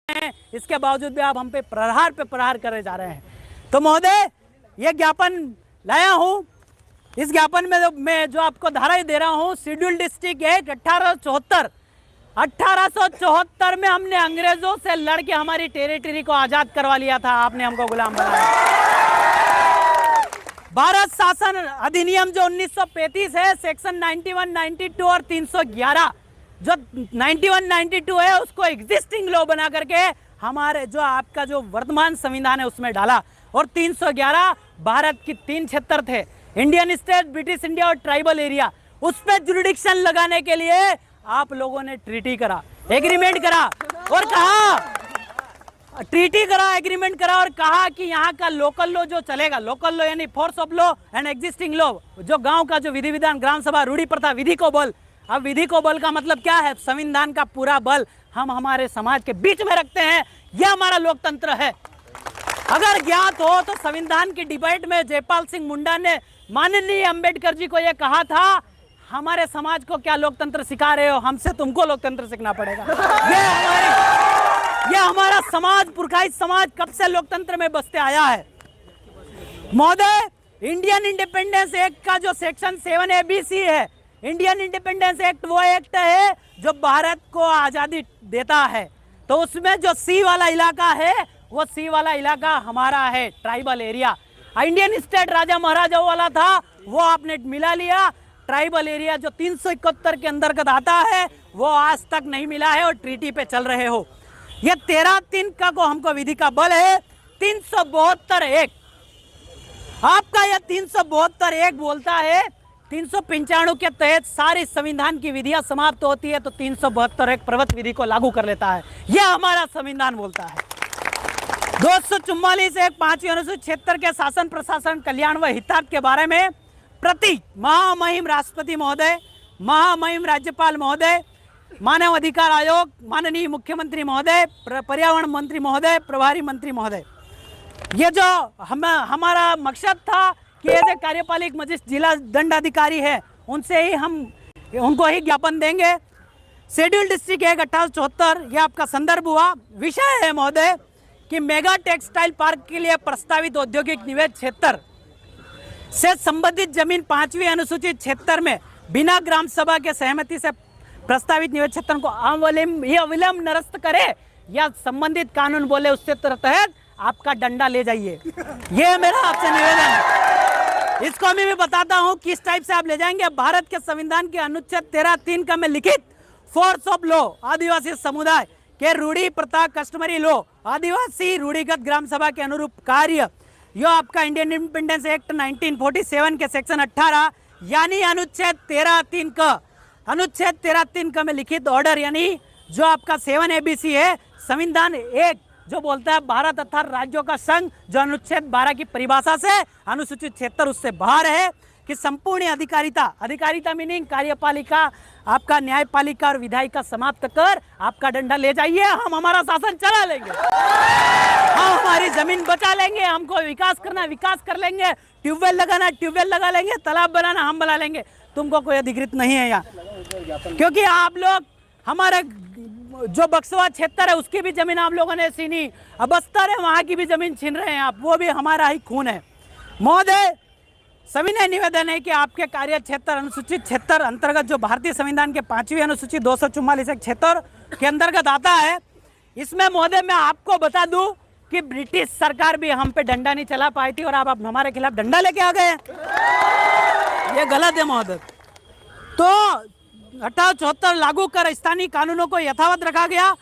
हैं, इसके बावजूद भी आप हम पे प्रहार करे जा रहे हैं। तो महोदय, ये ज्ञापन लाया हूं। इस ज्ञापन में मैं जो आपको धारा दे रहा हूं, शेड्यूल डिस्ट्रिक्ट एक्ट 1874 में हमने अंग्रेजों से लड़के हमारी टेरिटरी को आजाद करवा लिया था। आपने हमको गुलाम बनाया। भारत शासन अधिनियम जो 1935 है, सेक्शन 91, 92 और 311, जो 91, 92 है उसको एग्जिस्टिंग लॉ बना करके हमारे जो आपका जो वर्तमान संविधान है उसमें डाला। और 311 भारत की 3 क्षेत्र थे, इंडियन स्टेट, ब्रिटिश इंडिया और ट्राइबल एरिया। उस पर जुरिडिक्शन लगाने के लिए आप लोगों ने ट्रीटी करा, एग्रीमेंट करा और कहा, ट्रीटी करा, एग्रीमेंट करा और कहा कि यहाँ का लोकल लॉ जो चलेगा, लोकल लॉ यानी force of law and existing law, जो गांव का जो विधि विधान, ग्राम सभा, रूढ़ी प्रथा, विधि को बल। अब विधि को बल का मतलब क्या है? संविधान का पूरा बल हम हमारे समाज के बीच में रखते हैं। यह हमारा लोकतंत्र है। अगर ज्ञात हो तो संविधान की डिबेट में जयपाल सिंह मुंडा ने माननीय अंबेडकर जी को यह कहा था, हमारे समाज को क्या लोकतंत्र सिखा रहे हो, हमसे तुमको लोकतंत्र सीखना पड़ेगा। यह हमारा समाज, पुरखाई समाज कब से लोकतंत्र में बसते आया है। महोदय, इंडियन इंडिपेंडेंस एक्ट का जो सेक्शन 7ABC है, इंडियन इंडिपेंडेंस एक्ट वो एक्ट है जो भारत को आजादी देता है। तो उसमें जो सी वाला इलाका है, वो सी वाला इलाका हमारा है, ट्राइबल एरिया। इंडियन स्टेट राजा महाराजाओं वाला था, वो आपने मिला लिया। ट्राइबल एरिया जो 371 के अंतर्गत आता है, वो आज तक नहीं मिला है और ट्रीटी पे चल रहे हो। ये 13(3) का को हमको विधि का बल है। 372(1) आपका यह 372(1) बोलता है 395 के तहत सारी संविधान की विधियां समाप्त होती है तो 372(1) प्रवृत्त विधि को लागू कर लेता है। यह हमारा संविधान बोलता है। 244(1) 5वीं अनुसूची क्षेत्र के शासन, प्रशासन, कल्याण व हितार्थ के बारे में प्रति महामहिम राष्ट्रपति महोदय, महामहिम राज्यपाल महोदय, मानव अधिकार आयोग, माननीय मुख्यमंत्री महोदय, पर्यावरण मंत्री महोदय, प्रभारी मंत्री महोदय, ये जो हमारा मकसद था कि ऐसे कार्यपालिक मजिस्ट्रेट, जिला दंडाधिकारी है, उनसे ही हम उनको ही ज्ञापन देंगे। शेड्यूल डिस्ट्रिक्ट एक्ट 1874 यह आपका संदर्भ हुआ। विषय है महोदय कि मेगा टेक्सटाइल पार्क के लिए प्रस्तावित औद्योगिक निवेश क्षेत्र से संबंधित जमीन 5वीं अनुसूचित क्षेत्र में बिना ग्राम सभा के सहमति से प्रस्तावित निवेश क्षेत्र को अविलंब निरस्त करे या संबंधित कानून बोले उसके तहत आपका डंडा ले जाइए। ये मेरा आपसे निवेदन है। इसको मैं भी बताता हूँ किस टाइप से आप ले जाएंगे। भारत के संविधान के अनुच्छेद 13(3) का में लिखित फोर्स ऑफ लॉ, आदिवासी समुदाय के रूढ़ी प्रथा, कस्टमरी लॉ, आदिवासी रूढ़िगत ग्राम सभा के अनुरूप कार्य, यो आपका इंडियन इंडिपेंडेंस एक्ट 1947 के सेक्शन 18 यानी अनुच्छेद 13(3) का में लिखित ऑर्डर यानी जो आपका 7ABC है, संविधान एक जो बोलता है भारत तथा राज्यों का संघ, जो अनुच्छेद 12 की परिभाषा से अनुसूचित क्षेत्र उससे बाहर है कि संपूर्ण अधिकारिता मीनिंग कार्यपालिका, आपका न्यायपालिका और विधायिका समाप्त कर आपका डंडा ले जाइए। हम हमारा शासन चला लेंगे, हम हमारी जमीन बचा लेंगे, हमको विकास करना विकास कर लेंगे, ट्यूबवेल लगाना ट्यूबवेल लगा लेंगे, तालाब बनाना हम बना लेंगे। तुमको कोई अधिकृत नहीं है यहाँ, क्योंकि आप लोग हमारे जो बक्सवा क्षेत्र है उसकी भी जमीन आप लोगों ने छीनी, अब बस्तर है वहां की भी जमीन छीन रहे हैं आप, वो भी हमारा ही खून है। महोदय, सविनय निवेदन है कि आपके कार्य क्षेत्र अनुसूचित क्षेत्र अंतर्गत जो भारतीय संविधान के 5वीं अनुसूची 244 क्षेत्र के अंतर्गत आता है, इसमें महोदय मैं आपको बता दूं कि ब्रिटिश सरकार भी हम पे डंडा नहीं चला पाई थी और आप हमारे खिलाफ डंडा लेके आ गए। ये गलत है महोदय। तो 1874 लागू कर स्थानीय कानूनों को यथावत रखा गया।